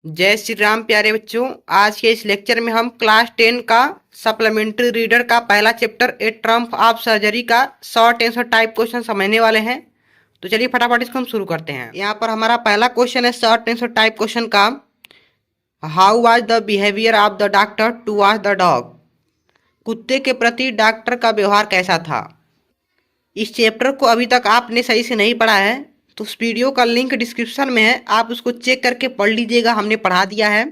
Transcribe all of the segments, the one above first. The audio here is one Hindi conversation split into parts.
जय श्री राम प्यारे बच्चों। आज के इस लेक्चर में हम क्लास 10 का सप्लीमेंट्री रीडर का पहला chapter A Trump of surgery का शॉर्ट आंसर टाइप क्वेश्चन समझने वाले हैं। तो चलिए फटाफट इसको हम शुरू करते हैं। यहाँ पर हमारा पहला क्वेश्चन है शॉर्ट आंसर टाइप क्वेश्चन का, how was the behaviour of the doctor towards the dog. कुत्ते के प्रति डॉक्टर का व्यवहार कैसा था। इस चैप्टर को अभी तक आपने सही से नहीं पढ़ा है तो उस वीडियो का लिंक डिस्क्रिप्शन में है, आप उसको चेक करके पढ़ लीजिएगा। हमने पढ़ा दिया है,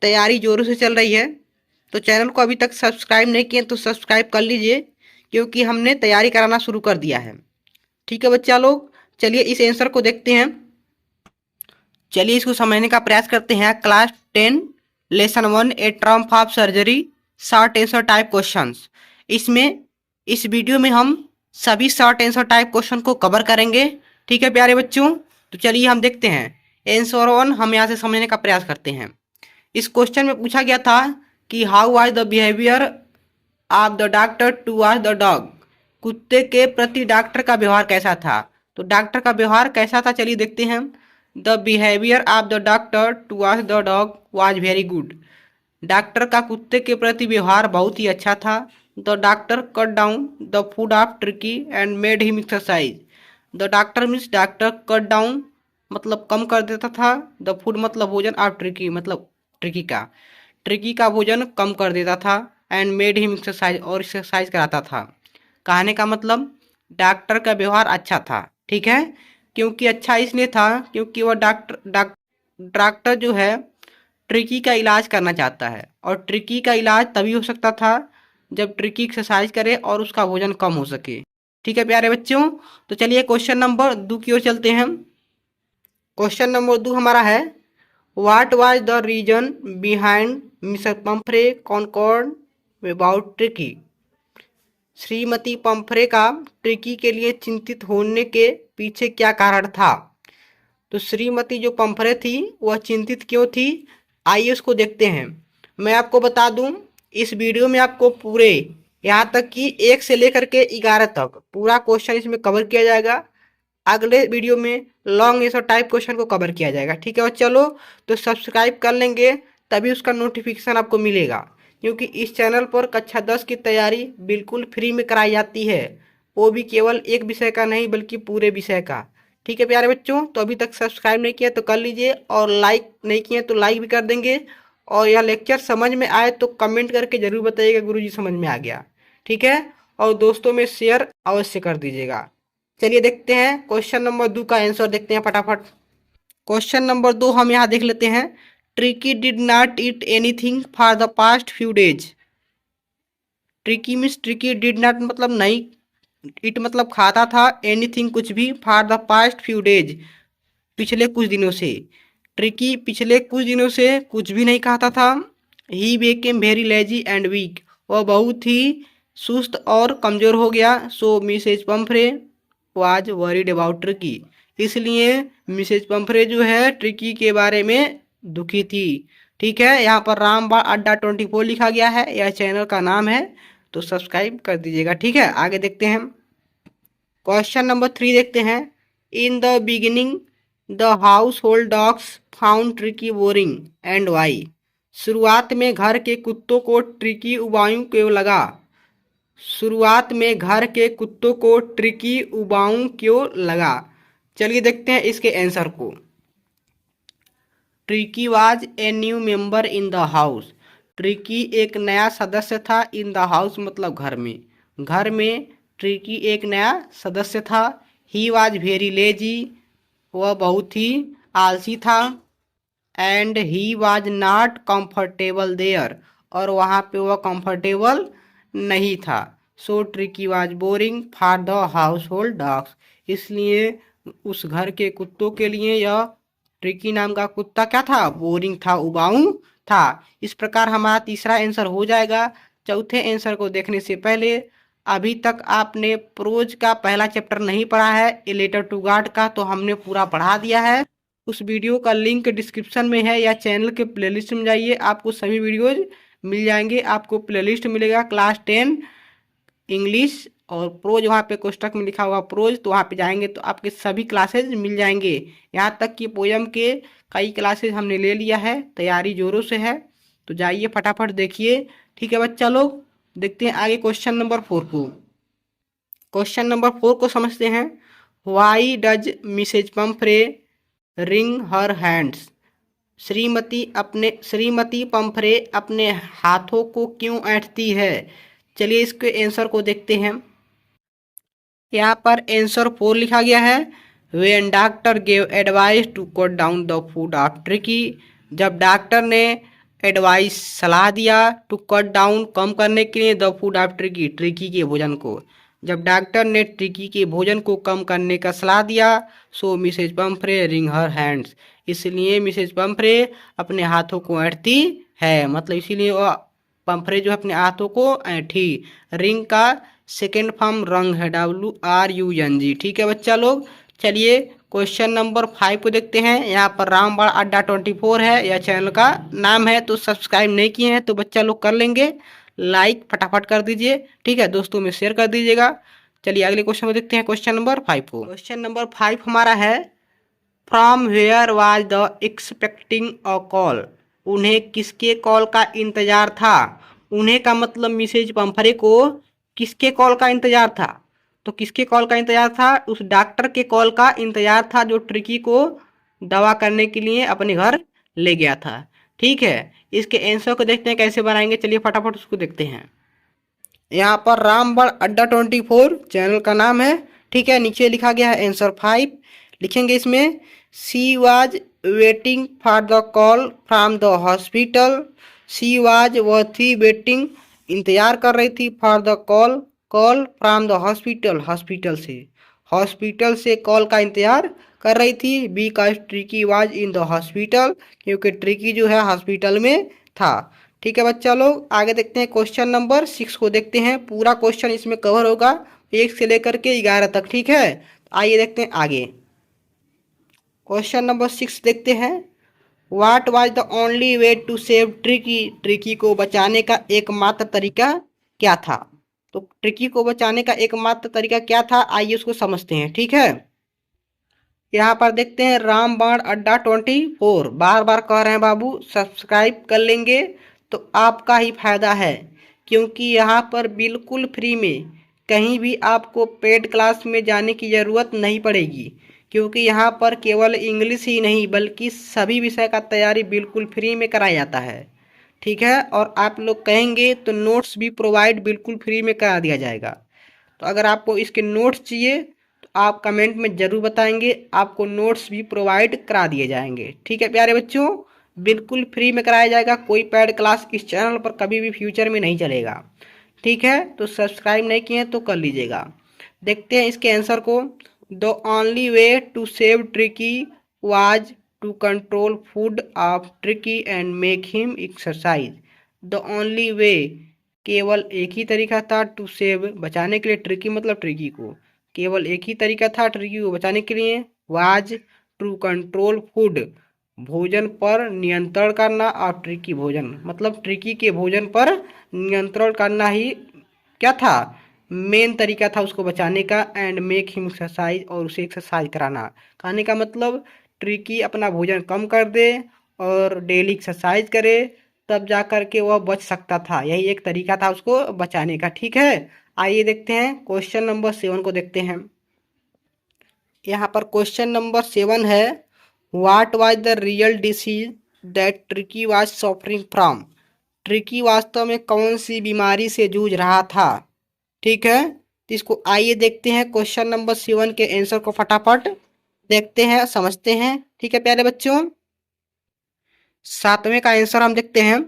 तैयारी जोरों से चल रही है। तो चैनल को अभी तक सब्सक्राइब नहीं किए तो सब्सक्राइब कर लीजिए, क्योंकि हमने तैयारी कराना शुरू कर दिया है। ठीक है बच्चा लोग, चलिए इस आंसर को देखते हैं। चलिए इसको समझने का प्रयास करते हैं। Class 10 lesson 1 A Trump of surgery short answer type questions. इसमें इस वीडियो में हम सभी शॉर्ट आंसर टाइप क्वेश्चन को कवर करेंगे। ठीक है प्यारे बच्चों, तो चलिए हम देखते हैं। आंसर 1 हम यहाँ से समझने का प्रयास करते हैं। इस क्वेश्चन में पूछा गया था कि how was the behaviour of the doctor towards the dog. कुत्ते के प्रति डॉक्टर का व्यवहार कैसा था। तो डॉक्टर का व्यवहार कैसा था, चलिए देखते हैं। The behaviour of the doctor towards the dog was very good. Doctor का कुत्ते के प्रति व्यवहार बहुत ही अच्छा था। The doctor cut down the food of Tricky and made him exercise. The doctor means doctor cut down मतलब कम कर देता था, द फूड मतलब भोजन, ऑफ ट्रिकी मतलब ट्रिकी का भोजन कम कर देता था, एंड मेड हिम एक्सरसाइज और एक्सरसाइज कराता था। कहने का मतलब डॉक्टर का व्यवहार अच्छा था। ठीक है, क्योंकि अच्छा इसलिए था क्योंकि वह डॉक्टर जो है ट्रिकी का इलाज करना चाहता है, और ट्रिकी का इलाज तभी हो सकता था जब ट्रिकी एक्सरसाइज करे और उसका वजन कम हो सके। ठीक है प्यारे बच्चों, तो चलिए क्वेश्चन नंबर 2 की ओर चलते हैं। क्वेश्चन नंबर 2 हमारा है, what was the reason behind mister Pumphrey concerned about Tricky. श्रीमती पंफ्रे का ट्रिकी के लिए चिंतित होने के पीछे क्या कारण था। तो श्रीमती जो पंफ्रे थी वह चिंतित क्यों थी, आइए उसको देखते हैं। मैं आपको बता दूं, इस वीडियो में आपको पूरे यहाँ तक कि 1 से लेकर के 11 तक पूरा क्वेश्चन इसमें कवर किया जाएगा। अगले वीडियो में लॉन्ग आंसर टाइप क्वेश्चन को कवर किया जाएगा। ठीक है, और चलो तो सब्सक्राइब कर लेंगे तभी उसका नोटिफिकेशन आपको मिलेगा, क्योंकि इस चैनल पर कक्षा 10 की तैयारी बिल्कुल फ्री में कराई जाती है, वो भी केवल एक विषय का नहीं बल्कि पूरे विषय का। ठीक है प्यारे बच्चों, तो अभी तक सब्सक्राइब नहीं किया तो कर लीजिए, और लाइक नहीं किए तो लाइक भी कर देंगे। और यह लेक्चर समझ में आए तो कमेंट करके जरूर बताइएगा गुरुजी समझ में आ गया। ठीक है, और दोस्तों में शेयर अवश्य कर दीजिएगा। चलिए देखते हैं क्वेश्चन नंबर 2 का आंसर देखते हैं फटाफट। क्वेश्चन नंबर 2 हम यहाँ देख लेते हैं। Tricky did not eat anything for the past few days. Tricky means tricky, did not मतलब नहीं, इट मतलब खाता था, एनीथिंग कुछ भी, for the past few days पिछले कुछ दिनों से। ट्रिकी पिछले कुछ दिनों से कुछ भी नहीं खाता था। He became very lazy and weak, वह बहुत ही सुस्त और कमज़ोर हो गया। So Mrs Pumphrey was worried about Tricky, इसलिए मिसेज पंफ्रे जो है ट्रिकी के बारे में दुखी थी। ठीक है, यहाँ पर रामबाण अड्डा 24 लिखा गया है, यह चैनल का नाम है, तो सब्सक्राइब कर दीजिएगा। ठीक है, आगे देखते हैं। क्वेश्चन नंबर 3 देखते हैं। In the beginning the household dogs found Tricky boring and why. शुरुआत में घर के कुत्तों को ट्रिकी उबाऊ क्यों लगा। शुरुआत में घर के कुत्तों को ट्रिकी उबाऊ क्यों लगा। चलिए देखते हैं इसके आंसर को। Tricky was a new member in the house. Tricky एक नया सदस्य था, इन द हाउस मतलब घर में, घर में ट्रिकी एक नया सदस्य था। ही वाज वेरी लेजी, वह बहुत ही आलसी था। And he was not comfortable there, और वहाँ पे वह कंफर्टेबल नहीं था। So Tricky was boring for the household dogs, इसलिए उस घर के कुत्तों के लिए यह ट्रिकी नाम का कुत्ता क्या था, बोरिंग था, उबाऊ था। इस प्रकार हमारा तीसरा आंसर हो जाएगा। चौथे आंसर को देखने से पहले अभी तक आपने प्रोज का पहला चैप्टर नहीं पढ़ा है, ए लेटर टू गॉड का, तो हमने पूरा पढ़ा दिया है। उस वीडियो का लिंक डिस्क्रिप्शन में है, या चैनल के प्लेलिस्ट में जाइए, आपको सभी वीडियोज मिल जाएंगे। आपको प्लेलिस्ट मिलेगा क्लास 10 इंग्लिश और प्रोज वहाँ पे कोष्टक में लिखा हुआ प्रोज, तो वहाँ पे जाएंगे तो आपके सभी क्लासेज मिल जाएंगे। यहाँ तक कि पोयम के कई क्लासेज हमने ले लिया है, तैयारी जोरों से है, तो जाइए फटाफट देखिए। ठीक है बच्चा लोग, देखते हैं आगे क्वेश्चन नंबर 4 को। क्वेश्चन नंबर 4 को समझते हैं। Why does Mrs Pumphrey ring her hands? श्रीमती पंफ्रे अपने हाथों को क्यों ऐंठती है? चलिए इसके आंसर को देखते हैं। यहाँ पर आंसर 4 लिखा गया है। When doctor gave advice to cut down the food of Tricky, जब डॉक्टर ने एडवाइस सलाह दिया टू कट डाउन कम करने के लिए the food of Tricky Tricky के भोजन को, जब डॉक्टर ने ट्रिकी के भोजन को कम करने का सलाह दिया, so Mrs Pumphrey ring her hands, इसलिए मिसेज पंफ्रे अपने हाथों को ऐंठती है, मतलब इसीलिए वह पंफ्रे जो अपने हाथों को ऐंठी। रिंग का सेकेंड फॉर्म रंग है, WRUNG। ठीक है बच्चा लोग, चलिए क्वेश्चन नंबर 5 को देखते हैं। यहाँ पर रामबाण अड्डा 24 है, यह चैनल का नाम है, तो सब्सक्राइब नहीं किए हैं तो बच्चा लोग कर लेंगे, लाइक फटाफट कर दीजिए। ठीक है, दोस्तों में शेयर कर दीजिएगा। चलिए अगले क्वेश्चन को देखते हैं, क्वेश्चन नंबर 5 को। क्वेश्चन नंबर 5 हमारा है, from where was the expecting a call? उन्हें किसके कॉल का इंतजार था? उन्हें का मतलब मिसेज पंफरे को किसके कॉल का इंतजार था? तो किसके कॉल का इंतजार था? उस डॉक्टर के कॉल का इंतजार था जो ट्रिकी को दवा करने के लिए अपने घर ले गया था। ठीक है, इसके आंसर को देखते हैं कैसे बनाएंगे, चलिए फटाफट उसको देखते हैं। यहाँ पर रामबण अड्डा 24 चैनल का नाम है। ठीक है, नीचे लिखा गया है आंसर 5, लिखेंगे इसमें। She was waiting for the call from the hospital. She was वह थी, वेटिंग इंतजार कर रही थी, for the call call from the hospital hospital से कॉल का इंतजार कर रही थी। Because tricky was in the hospital, क्योंकि ट्रिकी जो है हॉस्पिटल में था। ठीक है बच्चा लोग, आगे देखते हैं क्वेश्चन नंबर 6 को देखते हैं। पूरा क्वेश्चन इसमें कवर होगा 1 से लेकर के 11 तक। ठीक है, आइए देखते हैं आगे। क्वेश्चन नंबर 6 देखते हैं। What was the only way to save Tricky? Tricky को बचाने का एकमात्र तरीका क्या था? तो ट्रिकी को बचाने का एकमात्र तरीका क्या था, आइए उसको समझते हैं। ठीक है, यहाँ पर देखते हैं रामबाण अड्डा 24, बार बार कह रहे हैं बाबू सब्सक्राइब कर लेंगे तो आपका ही फायदा है, क्योंकि यहाँ पर बिल्कुल फ्री में कहीं भी आपको पेड क्लास में जाने की ज़रूरत नहीं पड़ेगी, क्योंकि यहाँ पर केवल इंग्लिश ही नहीं बल्कि सभी विषय का तैयारी बिल्कुल फ्री में कराया जाता है। ठीक है, और आप लोग कहेंगे तो नोट्स भी प्रोवाइड बिल्कुल फ्री में करा दिया जाएगा। तो अगर आपको इसके नोट्स चाहिए तो आप कमेंट में ज़रूर बताएंगे, आपको नोट्स भी प्रोवाइड करा दिए जाएंगे। ठीक है प्यारे बच्चों, बिल्कुल फ्री में कराया जाएगा, कोई पेड क्लास इस चैनल पर कभी भी फ्यूचर में नहीं चलेगा। ठीक है, तो सब्सक्राइब नहीं किए तो कर लीजिएगा। देखते हैं इसके आंसर को। The only way to save Tricky was to control food of Tricky and make him exercise. The only way, केवल एक ही तरीका था, टू सेव बचाने के लिए, ट्रिकी मतलब ट्रिकी को, केवल एक ही तरीका था ट्रिकी को बचाने के लिए, वाज टू कंट्रोल फूड भोजन पर नियंत्रण करना, और ट्रिकी भोजन मतलब ट्रिकी के भोजन पर नियंत्रण करना ही क्या था, मेन तरीका था उसको बचाने का। एंड मेक हिम एक्सरसाइज, और उसे एक्सरसाइज कराना। कहने का मतलब ट्रिकी अपना भोजन कम कर दे और डेली एक्सरसाइज करे, तब जा कर के वह बच सकता था, यही एक तरीका था उसको बचाने का। ठीक है, आइए देखते हैं क्वेश्चन नंबर 7 को देखते हैं। यहाँ पर क्वेश्चन नंबर 7 है, what was the real disease that Tricky was suffering from? Tricky वास्तव में कौन सी बीमारी से जूझ रहा था? ठीक है, तो इसको आइए देखते हैं क्वेश्चन नंबर 7 के आंसर को फटाफट देखते हैं, समझते हैं। ठीक है प्यारे बच्चों, 7वें का आंसर हम देखते हैं।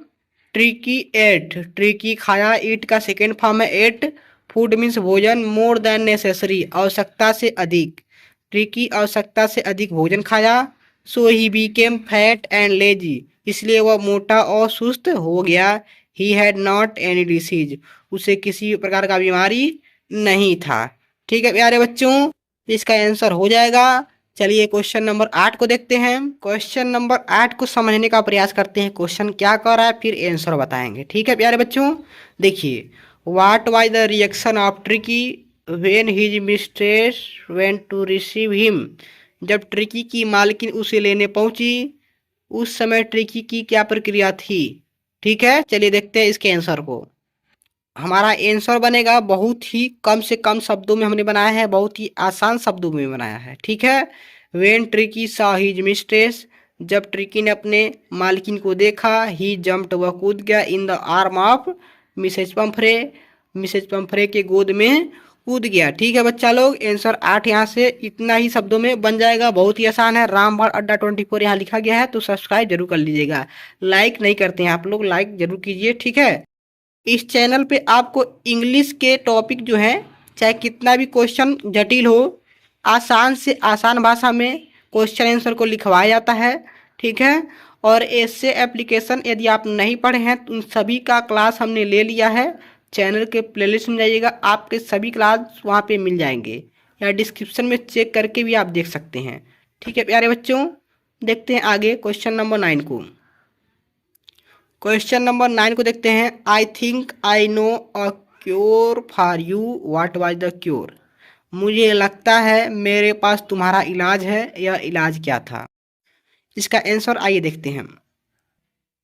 ट्रिकी एट, ट्रिकी खाया, ईट का सेकेंड फॉर्म है एट, फूड मीन्स भोजन, मोर देन नेसेसरी आवश्यकता से अधिक, ट्रिकी आवश्यकता से अधिक भोजन खाया। सो ही बीकेम फैट एंड लेजी, इसलिए वह मोटा और सुस्त हो गया। He had not any disease, उसे किसी प्रकार का बीमारी नहीं था। ठीक है प्यारे बच्चों, इसका आंसर हो जाएगा। चलिए क्वेश्चन नंबर 8 को देखते हैं। क्वेश्चन नंबर 8 को समझने का प्रयास करते हैं, क्वेश्चन क्या कर रहा है, फिर आंसर बताएंगे। ठीक है प्यारे बच्चों, देखिए, what was the reaction of Tricky when his mistress went to receive him, जब ट्रिकी की मालकिन उसे लेने पहुंची उस समय ट्रिकी की क्या प्रक्रिया थी। ठीक है, चलिए देखते हैं इसके आंसर को। हमारा आंसर बनेगा, बहुत ही कम से कम शब्दों में हमने बनाया है, बहुत ही आसान शब्दों में बनाया है। ठीक है, वेन ट्रिकी सा हिज मिस्ट्रेस, जब ट्रिकी ने अपने मालकिन को देखा, ही जम्प्ड, वह कूद गया, in the arm of Mrs Pumphrey, Mrs Pumphrey के गोद में कूद गया। ठीक है बच्चा लोग, आंसर 8 यहाँ से इतना ही शब्दों में बन जाएगा, बहुत ही आसान है। रामबाण अड्डा 24 यहाँ लिखा गया है, तो सब्सक्राइब जरूर कर लीजिएगा। लाइक नहीं करते हैं आप लोग, लाइक जरूर कीजिए। ठीक है, इस चैनल पे आपको इंग्लिश के टॉपिक जो है, चाहे कितना भी क्वेश्चन जटिल हो, आसान से आसान भाषा में क्वेश्चन आंसर को लिखवाया जाता है। ठीक है, और ऐसे एप्लीकेशन यदि आप नहीं पढ़े हैं तो उन सभी का क्लास हमने ले लिया है। चैनल के प्लेलिस्ट में जाइएगा, आपके सभी क्लास वहाँ पे मिल जाएंगे, या डिस्क्रिप्शन में चेक करके भी आप देख सकते हैं। ठीक है प्यारे बच्चों, देखते हैं आगे क्वेश्चन नंबर 9 को। क्वेश्चन नंबर 9 को देखते हैं। I think I know a cure for you, what was the cure, मुझे लगता है मेरे पास तुम्हारा इलाज है, यह इलाज क्या था। इसका आंसर आइए देखते हैं।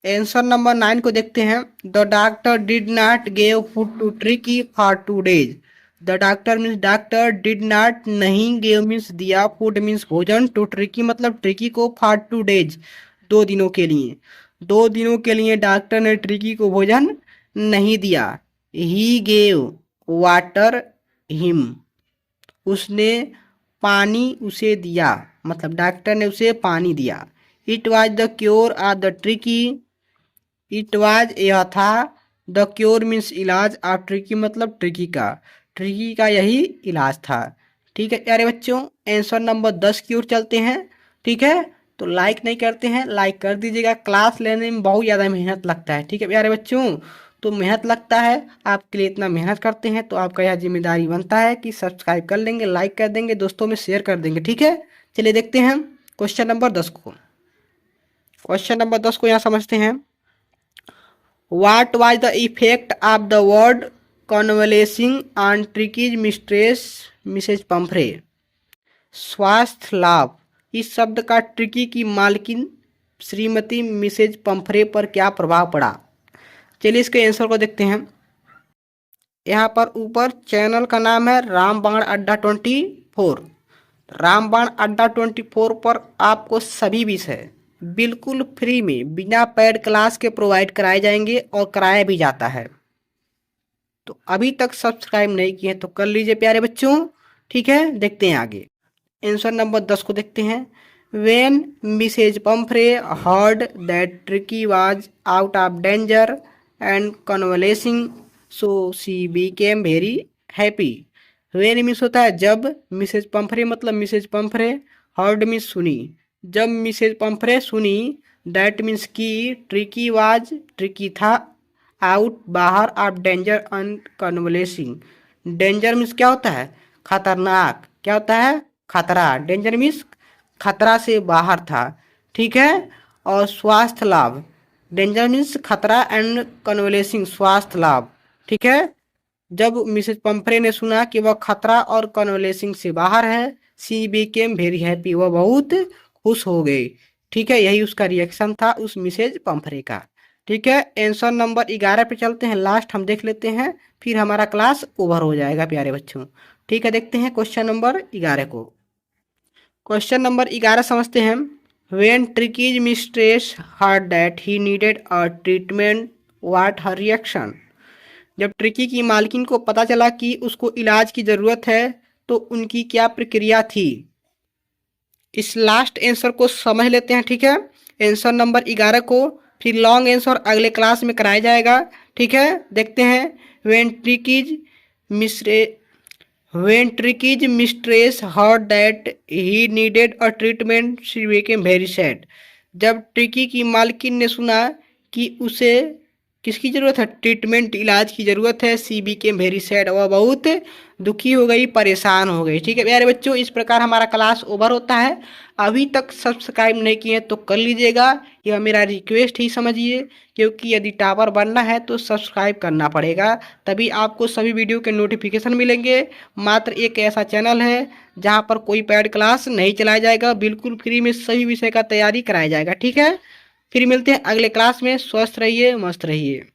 आंसर नंबर 9 को देखते हैं। The doctor did not gave food to Tricky for 2 days, the doctor means doctor, did not नहीं, गेव मीन्स दिया, फूड मीन्स भोजन, टू ट्रिकी मतलब ट्रिकी को, फॉर 2 डेज 2 दिनों के लिए। 2 दिनों के लिए डॉक्टर ने ट्रिकी को भोजन नहीं दिया। ही गेव वाटर हिम, उसने पानी उसे दिया, मतलब डॉक्टर ने उसे पानी दिया। It was the cure of the tricky, it was यह था, द क्योर मीन्स इलाज, ऑफ ट्रिकी मतलब ट्रिकी का यही इलाज था। ठीक है प्यारे बच्चों, आंसर नंबर 10 की ओर चलते हैं। ठीक है, तो लाइक नहीं करते हैं, लाइक कर दीजिएगा। क्लास लेने में बहुत ज़्यादा मेहनत लगता है। ठीक है प्यारे बच्चों, तो मेहनत लगता है आपके लिए, इतना मेहनत करते हैं तो आपका यह जिम्मेदारी बनता है कि सब्सक्राइब कर लेंगे, लाइक कर देंगे, दोस्तों में शेयर कर देंगे। ठीक है, चलिए देखते हैं क्वेश्चन नंबर 10 को। क्वेश्चन नंबर 10 को यहाँ समझते हैं। What was the effect of the word convalescing on Tricky's mistress Mrs Pumphrey. स्वास्थ्य लाभ, इस शब्द का ट्रिकी की मालकिन श्रीमती मिसेज पंफरे पर क्या प्रभाव पड़ा। चलिए इसके आंसर को देखते हैं। यहाँ पर ऊपर चैनल का नाम है रामबाण अड्डा 24। रामबाण अड्डा 24 पर आपको सभी विषय बिल्कुल फ्री में बिना पेड क्लास के प्रोवाइड कराए जाएंगे, और कराया भी जाता है। तो अभी तक सब्सक्राइब नहीं किए तो कर लीजिए प्यारे बच्चों। ठीक है, देखते हैं आगे। आंसर नंबर 10 को देखते हैं। When Mrs Pumphrey heard that Tricky was out of danger and convalescing, so she became very happy. When means होता है जब, मिसेज पंफरे मतलब मिसेज पंफरे, हर्ड मीन्स सुनी, जब मिसेज पंफरे सुनी, दैट मीन्स की, ट्रिकी वाज ट्रिकी था, आउट बाहर, of danger and convalescing. Danger means क्या होता है, खतरनाक, क्या होता है, खतरा, डेंजर मीन्स खतरा से बाहर था। ठीक है, और स्वास्थ्य लाभ, डेंजर मीन्स खतरा एंड कन्वलेसिंग स्वास्थ्य लाभ। ठीक है, जब मिसेज पंफरे ने सुना कि वह खतरा और कन्वलेसिंग से बाहर है, सी बीकेम वेरी हैप्पी, वह बहुत खुश हो गई। ठीक है, यही उसका रिएक्शन था उस मिसेज पंफरे का। ठीक है, आंसर नंबर 11 पे चलते हैं, लास्ट हम देख लेते हैं, फिर हमारा क्लास ओवर हो जाएगा प्यारे बच्चों। ठीक है, देखते हैं क्वेश्चन नंबर 11 को। क्वेश्चन नंबर 11 समझते हैं। When ट्रिकीज mistress heard that he needed a treatment, what her reaction, जब ट्रिकी की मालकिन को पता चला कि उसको इलाज की ज़रूरत है तो उनकी क्या प्रक्रिया थी। इस लास्ट आंसर को समझ लेते हैं। ठीक है, आंसर नंबर 11 को, फिर लॉन्ग आंसर अगले क्लास में कराया जाएगा। ठीक है, देखते हैं। When Tricky's mistress When Tricky's mistress heard that he needed a treatment, she became very sad. जब ट्रिकी की मालकिन ने सुना कि उसे किसकी जरूरत है? ट्रीटमेंट, इलाज की जरूरत है। She became very sad, वह बहुत दुखी हो गई, परेशान हो गई। ठीक है प्यारे बच्चों, इस प्रकार हमारा क्लास ओवर होता है। अभी तक सब्सक्राइब नहीं किए तो कर लीजिएगा, यह मेरा रिक्वेस्ट ही समझिए, क्योंकि यदि टावर बनना है तो सब्सक्राइब करना पड़ेगा, तभी आपको सभी वीडियो के नोटिफिकेशन मिलेंगे। मात्र एक ऐसा चैनल है जहाँ पर कोई पेड क्लास नहीं चलाया जाएगा, बिल्कुल फ्री में सभी विषय का तैयारी कराया जाएगा। ठीक है, फिर मिलते हैं अगले क्लास में। स्वस्थ रहिए, मस्त रहिए।